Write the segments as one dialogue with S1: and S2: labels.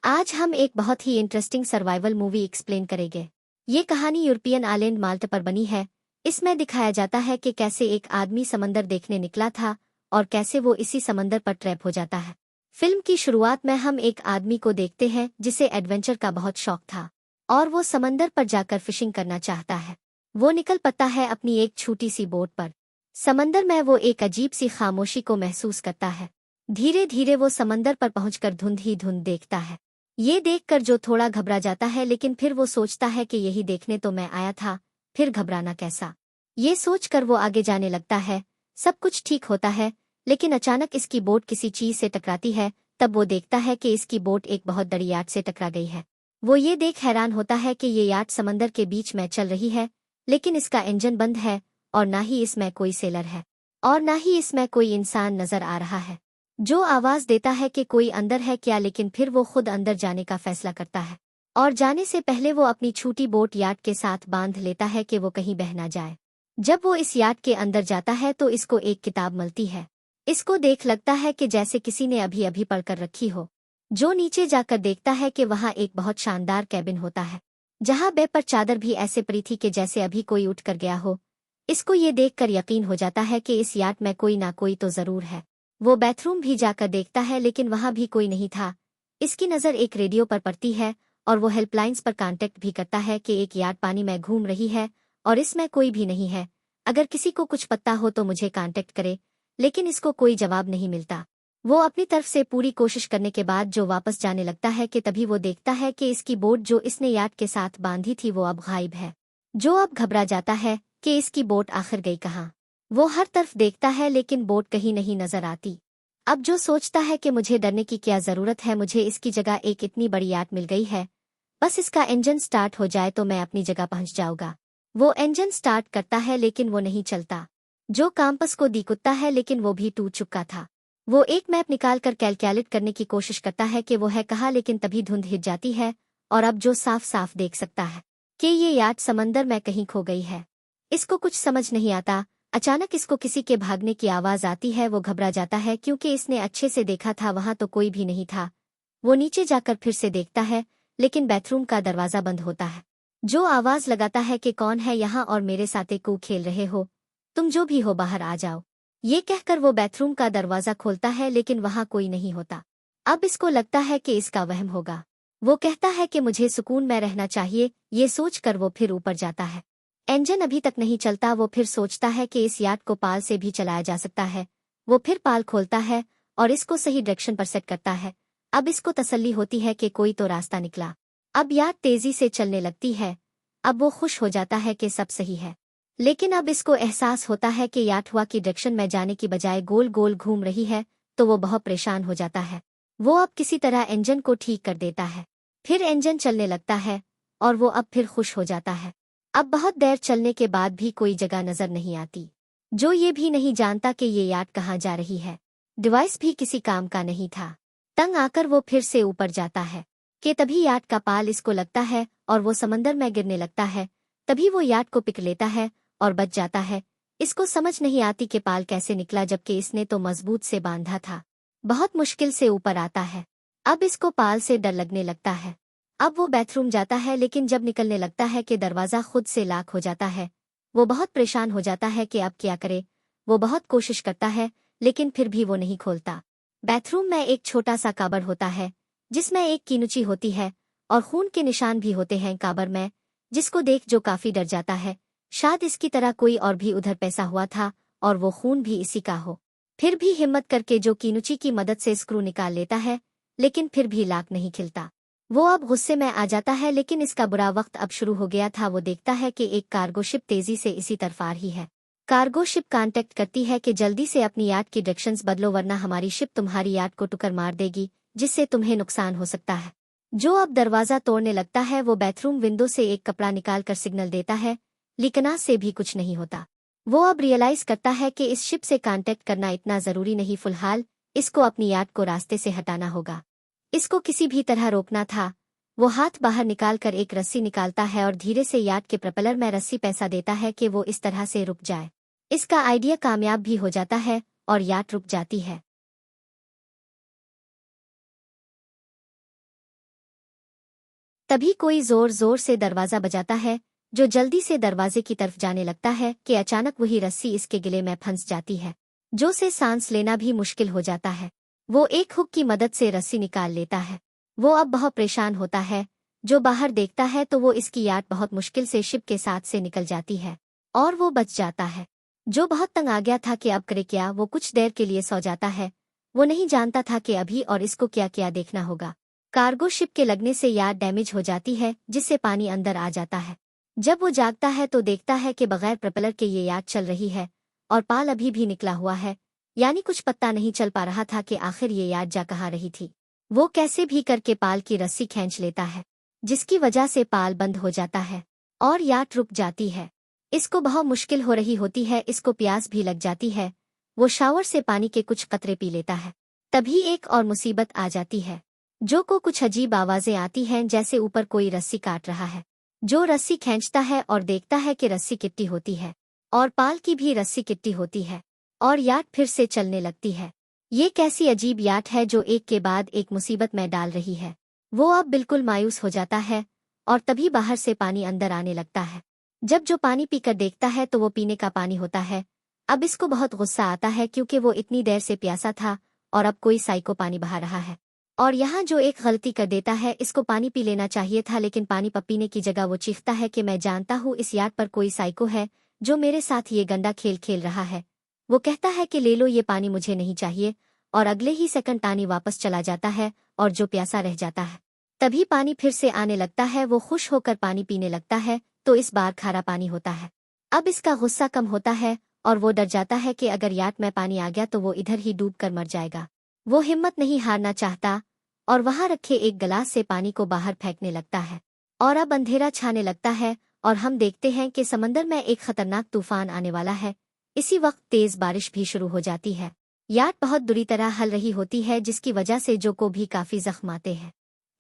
S1: आज हम एक बहुत ही इंटरेस्टिंग सर्वाइवल मूवी एक्सप्लेन करेंगे। ये कहानी यूरोपियन आइलैंड माल्टा पर बनी है। इसमें दिखाया जाता है कि कैसे एक आदमी समंदर देखने निकला था और कैसे वो इसी समंदर पर ट्रैप हो जाता है। फिल्म की शुरुआत में हम एक आदमी को देखते हैं जिसे एडवेंचर का बहुत शौक था और वो समंदर पर जाकर फिशिंग करना चाहता है। वो निकल पड़ता है अपनी एक छोटी सी बोट पर। समंदर में वो एक अजीब सी खामोशी को महसूस करता है। धीरे धीरे वो समंदर पर पहुंचकर धुंध ही धुंध देखता है। ये देखकर जो थोड़ा घबरा जाता है, लेकिन फिर वो सोचता है कि यही देखने तो मैं आया था, फिर घबराना कैसा। ये सोचकर वो आगे जाने लगता है। सब कुछ ठीक होता है, लेकिन अचानक इसकी बोट किसी चीज से टकराती है। तब वो देखता है कि इसकी बोट एक बहुत बड़ी याट से टकरा गई है। वो ये देख हैरान होता है कि ये याट समंदर के बीच में चल रही है, लेकिन इसका इंजन बंद है और ना ही इसमें कोई सेलर है और ना ही इसमें कोई इंसान नजर आ रहा है जो आवाज देता है कि कोई अंदर है क्या। लेकिन फिर वो खुद अंदर जाने का फैसला करता है और जाने से पहले वो अपनी छोटी बोट याट के साथ बांध लेता है कि वो कहीं बह ना जाए। जब वो इस याट के अंदर जाता है तो इसको एक किताब मिलती है। इसको देख लगता है कि जैसे किसी ने अभी अभी पढ़कर रखी हो। जो नीचे जाकर देखता है कि वहाँ एक बहुत शानदार कैबिन होता है, जहाँ बेड पर चादर भी ऐसे पड़ी थी कि जैसे अभी कोई उठ कर गया हो। इसको ये देखकर यकीन हो जाता है कि इस याट में कोई ना कोई तो जरूर है। वो बाथरूम भी जाकर देखता है, लेकिन वहां भी कोई नहीं था। इसकी नज़र एक रेडियो पर पड़ती है और वो हेल्पलाइंस पर कांटेक्ट भी करता है कि एक याट पानी में घूम रही है और इसमें कोई भी नहीं है। अगर किसी को कुछ पता हो तो मुझे कांटेक्ट करे। लेकिन इसको कोई जवाब नहीं मिलता। वो अपनी तरफ से पूरी कोशिश करने के बाद जो वापस जाने लगता है कि तभी वो देखता है कि इसकी बोट जो इसने याट के साथ बांधी थी वो अब गायब है। जो अब घबरा जाता है कि इसकी बोट आखिर गई कहाँ। वो हर तरफ देखता है, लेकिन बोट कहीं नहीं नजर आती। अब जो सोचता है कि मुझे डरने की क्या जरूरत है, मुझे इसकी जगह एक इतनी बड़ी याट मिल गई है, बस इसका इंजन स्टार्ट हो जाए तो मैं अपनी जगह पहुंच जाऊंगा। वो इंजन स्टार्ट करता है, लेकिन वो नहीं चलता। जो कंपास को दिखता है, लेकिन वो भी टूट चुका था। वो एक मैप निकालकर कैलकुलेट करने की कोशिश करता है कि वो है कहाँ, लेकिन तभी धुंध हिट जाती है और अब जो साफ साफ देख सकता है कि ये याट समंदर में कहीं खो गई है। इसको कुछ समझ नहीं आता। अचानक इसको किसी के भागने की आवाज आती है। वो घबरा जाता है क्योंकि इसने अच्छे से देखा था वहां तो कोई भी नहीं था। वो नीचे जाकर फिर से देखता है, लेकिन बाथरूम का दरवाजा बंद होता है। जो आवाज लगाता है कि कौन है यहाँ और मेरे साथ कू खेल रहे हो, तुम जो भी हो बाहर आ जाओ। ये कहकर वो बाथरूम का दरवाजा खोलता है, लेकिन वहां कोई नहीं होता। अब इसको लगता है कि इसका वहम होगा। वो कहता है कि मुझे सुकून में रहना चाहिए। ये सोचकर वो फिर ऊपर जाता है। इंजन अभी तक नहीं चलता। वो फिर सोचता है कि इस याट को पाल से भी चलाया जा सकता है। वो फिर पाल खोलता है और इसको सही डायरेक्शन पर सेट करता है। अब इसको तसल्ली होती है कि कोई तो रास्ता निकला। अब याट तेजी से चलने लगती है। अब वो खुश हो जाता है कि सब सही है, लेकिन अब इसको एहसास होता है कि याट हुआ की डायरेक्शन में जाने की बजाय गोल गोल घूम रही है। तो वो बहुत परेशान हो जाता है। वो अब किसी तरह इंजन को ठीक कर देता है। फिर इंजन चलने लगता है और वो अब फिर खुश हो जाता है। अब बहुत देर चलने के बाद भी कोई जगह नजर नहीं आती। जो ये भी नहीं जानता कि ये याट कहाँ जा रही है। डिवाइस भी किसी काम का नहीं था। तंग आकर वो फिर से ऊपर जाता है कि तभी याट का पाल इसको लगता है और वो समंदर में गिरने लगता है। तभी वो याट को पिक लेता है और बच जाता है। इसको समझ नहीं आती कि पाल कैसे निकला, जबकि इसने तो मजबूत से बांधा था। बहुत मुश्किल से ऊपर आता है। अब इसको पाल से डर लगने लगता है। अब वो बाथरूम जाता है, लेकिन जब निकलने लगता है कि दरवाज़ा खुद से लॉक हो जाता है। वो बहुत परेशान हो जाता है कि अब क्या करे। वो बहुत कोशिश करता है, लेकिन फिर भी वो नहीं खोलता। बाथरूम में एक छोटा सा काबर होता है, जिसमें एक कीनुची होती है और खून के निशान भी होते हैं काबर में, जिसको देख जो काफी डर जाता है। शायद इसकी तरह कोई और भी उधर पैसा हुआ था और वो खून भी इसी का हो। फिर भी हिम्मत करके जो कीनुची की मदद से स्क्रू निकाल लेता है, लेकिन फिर भी लॉक नहीं खिलता। वो अब गुस्से में आ जाता है, लेकिन इसका बुरा वक्त अब शुरू हो गया था। वो देखता है कि एक कार्गो शिप तेजी से इसी तरफ आ रही है। कार्गो शिप कांटेक्ट करती है कि जल्दी से अपनी याट की डायरेक्शंस बदलो, वरना हमारी शिप तुम्हारी याट को टुकर मार देगी, जिससे तुम्हें नुकसान हो सकता है। जो अब दरवाजा तोड़ने लगता है। वो बाथरूम विंडो से एक कपड़ा निकाल कर सिग्नल देता है, लेकिन आज से भी कुछ नहीं होता। वो अब रियलाइज करता है कि इस शिप से कांटेक्ट करना इतना जरूरी नहीं। फिलहाल इसको अपनी याट को रास्ते से हटाना होगा। इसको किसी भी तरह रोकना था। वो हाथ बाहर निकालकर एक रस्सी निकालता है और धीरे से याट के प्रोपेलर में रस्सी पैसा देता है कि वो इस तरह से रुक जाए। इसका आइडिया कामयाब भी हो जाता है और याट रुक जाती है। तभी कोई जोर जोर से दरवाजा बजाता है, जो जल्दी से दरवाजे की तरफ जाने लगता है कि अचानक वही रस्सी इसके गले में फंस जाती है, जो से सांस लेना भी मुश्किल हो जाता है। वो एक हुक की मदद से रस्सी निकाल लेता है। वो अब बहुत परेशान होता है। जो बाहर देखता है तो वो इसकी याट बहुत मुश्किल से शिप के साथ से निकल जाती है और वो बच जाता है। जो बहुत तंग आ गया था कि अब करे क्या, वो कुछ देर के लिए सो जाता है। वो नहीं जानता था कि अभी और इसको क्या क्या देखना होगा। कार्गो शिप के लगने से याट डैमेज हो जाती है, जिससे पानी अंदर आ जाता है। जब वो जागता है तो देखता है कि बगैर प्रोपेलर के ये याट चल रही है और पाल अभी भी निकला हुआ है, यानी कुछ पता नहीं चल पा रहा था कि आखिर ये याट जा कहाँ रही थी। वो कैसे भी करके पाल की रस्सी खींच लेता है, जिसकी वजह से पाल बंद हो जाता है और याट रुक जाती है। इसको बहुत मुश्किल हो रही होती है, इसको प्यास भी लग जाती है। वो शावर से पानी के कुछ कतरे पी लेता है। तभी एक और मुसीबत आ जाती है। जो को कुछ अजीब आवाजें आती हैं, जैसे ऊपर कोई रस्सी काट रहा है। जो रस्सी खींचता है और देखता है कि रस्सी किट्टी होती है और पाल की भी रस्सी किट्टी होती है और याट फिर से चलने लगती है। ये कैसी अजीब याट है जो एक के बाद एक मुसीबत में डाल रही है। वो अब बिल्कुल मायूस हो जाता है और तभी बाहर से पानी अंदर आने लगता है। जब जो पानी पीकर देखता है तो वो पीने का पानी होता है। अब इसको बहुत गुस्सा आता है क्योंकि वो इतनी देर से प्यासा था और अब कोई साइको पानी बहा रहा है। और यहाँ जो एक गलती कर देता है, इसको पानी पी लेना चाहिए था, लेकिन पानी पीने की जगह वो चीखता है कि मैं जानता हूँ इस याट पर कोई साइको है जो मेरे साथ ये गंदा खेल खेल रहा है। वो कहता है कि ले लो ये पानी, मुझे नहीं चाहिए, और अगले ही सेकंड पानी वापस चला जाता है और जो प्यासा रह जाता है। तभी पानी फिर से आने लगता है। वो खुश होकर पानी पीने लगता है तो इस बार खारा पानी होता है। अब इसका गुस्सा कम होता है और वो डर जाता है कि अगर याट में पानी आ गया तो वो इधर ही डूब कर मर जाएगा। वो हिम्मत नहीं हारना चाहता और वहां रखे एक गिलास से पानी को बाहर फेंकने लगता है। और अब अंधेरा छाने लगता है और हम देखते हैं कि समंदर में एक खतरनाक तूफान आने वाला है। इसी वक्त तेज बारिश भी शुरू हो जाती है। याट बहुत बुरी तरह हल रही होती है, जिसकी वजह से जो को भी काफी जख्म आते हैं।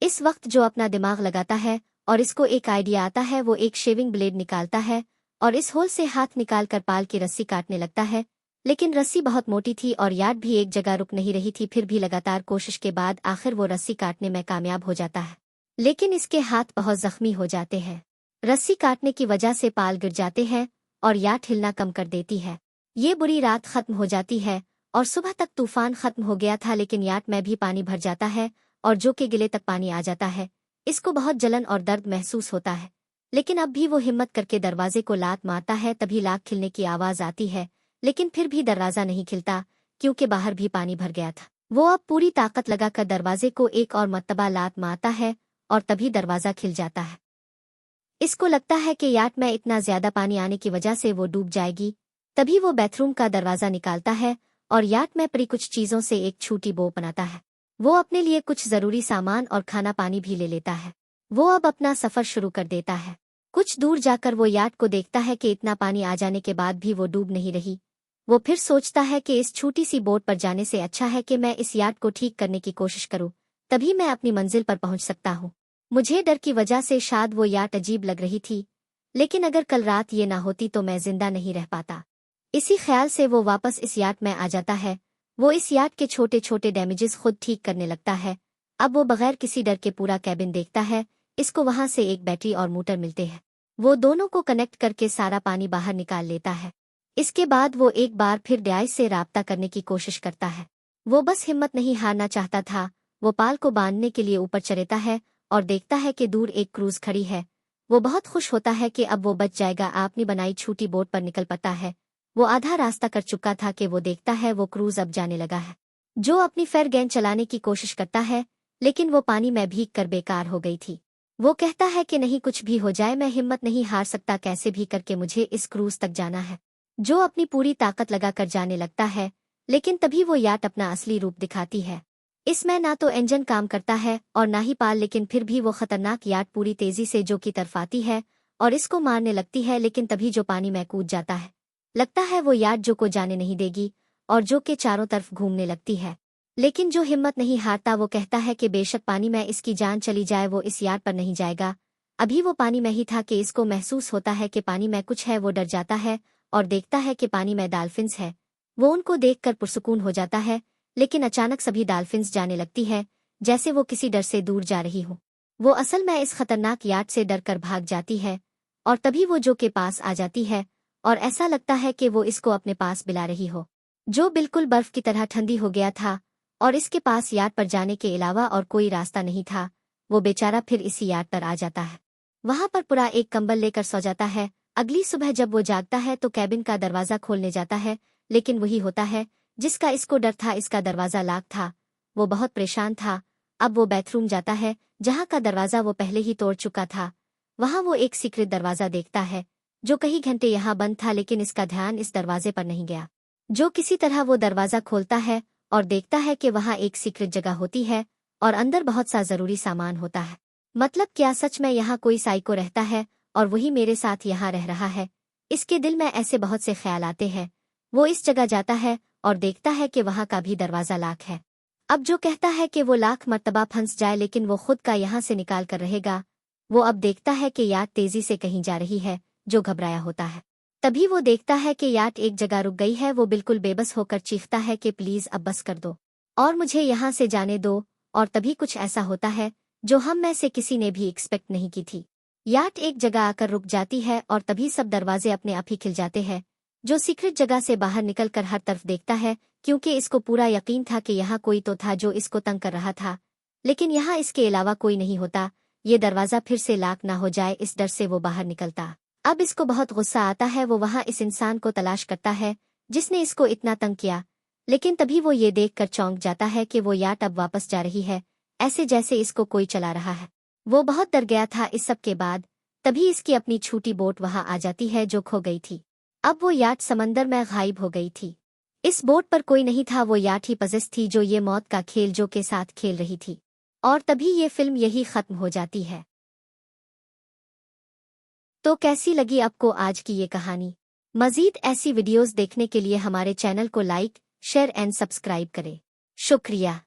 S1: इस वक्त जो अपना दिमाग लगाता है और इसको एक आइडिया आता है। वो एक शेविंग ब्लेड निकालता है और इस होल से हाथ निकालकर पाल की रस्सी काटने लगता है, लेकिन रस्सी बहुत मोटी थी और याट भी एक जगह रुक नहीं रही थी। फिर भी लगातार कोशिश के बाद आखिर वो रस्सी काटने में कामयाब हो जाता है, लेकिन इसके हाथ बहुत जख्मी हो जाते हैं। रस्सी काटने की वजह से पाल गिर जाते हैं और याट हिलना कम कर देती है। ये बुरी रात खत्म हो जाती है और सुबह तक तूफान खत्म हो गया था, लेकिन याट में भी पानी भर जाता है और जो के गिले तक पानी आ जाता है। इसको बहुत जलन और दर्द महसूस होता है, लेकिन अब भी वो हिम्मत करके दरवाजे को लात मारता है। तभी लात खिलने की आवाज आती है, लेकिन फिर भी दरवाजा नहीं खिलता क्योंकि बाहर भी पानी भर गया था। वो अब पूरी ताकत लगाकर दरवाजे को एक और मर्तबा लात मारता है और तभी दरवाजा खिल जाता है। इसको लगता है कि याट में इतना ज्यादा पानी आने की वजह से वो डूब जाएगी। तभी वो बाथरूम का दरवाजा निकालता है और याट में पड़ी कुछ चीजों से एक छोटी बोट बनाता है। वो अपने लिए कुछ जरूरी सामान और खाना पानी भी ले लेता है। वो अब अपना सफर शुरू कर देता है। कुछ दूर जाकर वो याट को देखता है कि इतना पानी आ जाने के बाद भी वो डूब नहीं रही। वो फिर सोचता है कि इस छोटी सी बोट पर जाने से अच्छा है कि मैं इस याट को ठीक करने की कोशिश करूं, तभी मैं अपनी मंजिल पर पहुंच सकता हूं। मुझे डर की वजह से शायद वो याट अजीब लग रही थी, लेकिन अगर कल रात ये ना होती तो मैं जिंदा नहीं रह पाता। इसी ख्याल से वो वापस इस याट में आ जाता है। वो इस याट के छोटे छोटे डैमेजेस खुद ठीक करने लगता है। अब वो बगैर किसी डर के पूरा कैबिन देखता है। इसको वहां से एक बैटरी और मोटर मिलते हैं। वो दोनों को कनेक्ट करके सारा पानी बाहर निकाल लेता है। इसके बाद वो एक बार फिर डाइस से राब्ता करने की कोशिश करता है। वो बस हिम्मत नहीं हारना चाहता था। वो पाल को बांधने के लिए ऊपर चढ़ता है और देखता है कि दूर एक क्रूज खड़ी है। वो बहुत खुश होता है कि अब वो बच जाएगा। अपनी बनाई छोटी बोट पर निकल पड़ता है। वो आधा रास्ता कर चुका था कि वो देखता है वो क्रूज अब जाने लगा है। जो अपनी फेयर गेंद चलाने की कोशिश करता है, लेकिन वो पानी में भीग कर बेकार हो गई थी। वो कहता है कि नहीं, कुछ भी हो जाए मैं हिम्मत नहीं हार सकता, कैसे भी करके मुझे इस क्रूज तक जाना है। जो अपनी पूरी ताकत लगाकर जाने लगता है, लेकिन तभी वो याट अपना असली रूप दिखाती है। इसमें ना तो इंजन काम करता है और ना ही पाल, लेकिन फिर भी वो खतरनाक याट पूरी तेजी से जो की तरफ आती है और इसको मारने लगती है। लेकिन तभी जो पानी में कूद जाता है। लगता है वो याट जो को जाने नहीं देगी और जो के चारों तरफ घूमने लगती है। लेकिन जो हिम्मत नहीं हारता, वो कहता है कि बेशक पानी में इसकी जान चली जाए, वो इस याट पर नहीं जाएगा। अभी वो पानी में ही था कि इसको महसूस होता है कि पानी में कुछ है। वो डर जाता है और देखता है कि पानी में डॉल्फिन्स है। वो उनको देखकर पुरसुकून हो जाता है, लेकिन अचानक सभी डॉल्फिन्स जाने लगती है, जैसे वो किसी डर से दूर जा रही हो। वो असल में इस खतरनाक याट से डर कर भाग जाती है और तभी वो जो के पास आ जाती है और ऐसा लगता है कि वो इसको अपने पास बुला रही हो। जो बिल्कुल बर्फ की तरह ठंडी हो गया था और इसके पास याट पर जाने के अलावा और कोई रास्ता नहीं था। वो बेचारा फिर इसी याट पर आ जाता है। वहां पर पूरा एक कंबल लेकर सो जाता है। अगली सुबह जब वो जागता है तो कैबिन का दरवाजा खोलने जाता है, लेकिन वही होता है जिसका इसको डर था। इसका दरवाजा लॉक था। वो बहुत परेशान था। अब वो बाथरूम जाता है जहां का दरवाजा वो पहले ही तोड़ चुका था। वहां वो एक सीक्रेट दरवाजा देखता है जो कई घंटे यहाँ बंद था, लेकिन इसका ध्यान इस दरवाजे पर नहीं गया। जो किसी तरह वो दरवाजा खोलता है और देखता है कि वहां एक सीक्रेट जगह होती है और अंदर बहुत सा जरूरी सामान होता है। मतलब क्या सच में यहाँ कोई साइको रहता है और वही मेरे साथ यहाँ रह रहा है? इसके दिल में ऐसे बहुत से ख्याल आते हैं। वो इस जगह जाता है और देखता है कि वहां का भी दरवाजा लॉक है। अब जो कहता है कि वो लाख मर्तबा फंस जाए लेकिन वो खुद का यहाँ से निकाल कर रहेगा। वो अब देखता है कि याट तेजी से कहीं जा रही है। जो घबराया होता है तभी वो देखता है कि याट एक जगह रुक गई है। वो बिल्कुल बेबस होकर चीखता है कि प्लीज अब बस कर दो और मुझे यहाँ से जाने दो। और तभी कुछ ऐसा होता है जो हम में से किसी ने भी एक्सपेक्ट नहीं की थी। याट एक जगह आकर रुक जाती है और तभी सब दरवाजे अपने आप ही खिल जाते हैं। जो सीक्रेट जगह से बाहर निकलकर हर तरफ देखता है, क्योंकि इसको पूरा यकीन था कि यहाँ कोई तो था जो इसको तंग कर रहा था, लेकिन यहाँ इसके अलावा कोई नहीं होता। ये दरवाजा फिर से लॉक ना हो जाए, इस डर से वो बाहर निकलता। अब इसको बहुत गुस्सा आता है। वो वहाँ इस इंसान को तलाश करता है जिसने इसको इतना तंग किया, लेकिन तभी वो ये देखकर चौंक जाता है कि वो याट अब वापस जा रही है, ऐसे जैसे इसको कोई चला रहा है। वो बहुत डर गया था इस सब के बाद। तभी इसकी अपनी छोटी बोट वहां आ जाती है जो खो गई थी। अब वो याट समंदर में गायब हो गई थी। इस बोट पर कोई नहीं था। वो याट ही पजेस थी जो ये मौत का खेल जो के साथ खेल रही थी। और तभी ये फिल्म यही खत्म हो जाती है। तो कैसी लगी आपको आज की ये कहानी? मजीद ऐसी वीडियोस देखने के लिए हमारे चैनल को लाइक, शेयर एंड सब्सक्राइब करें। शुक्रिया।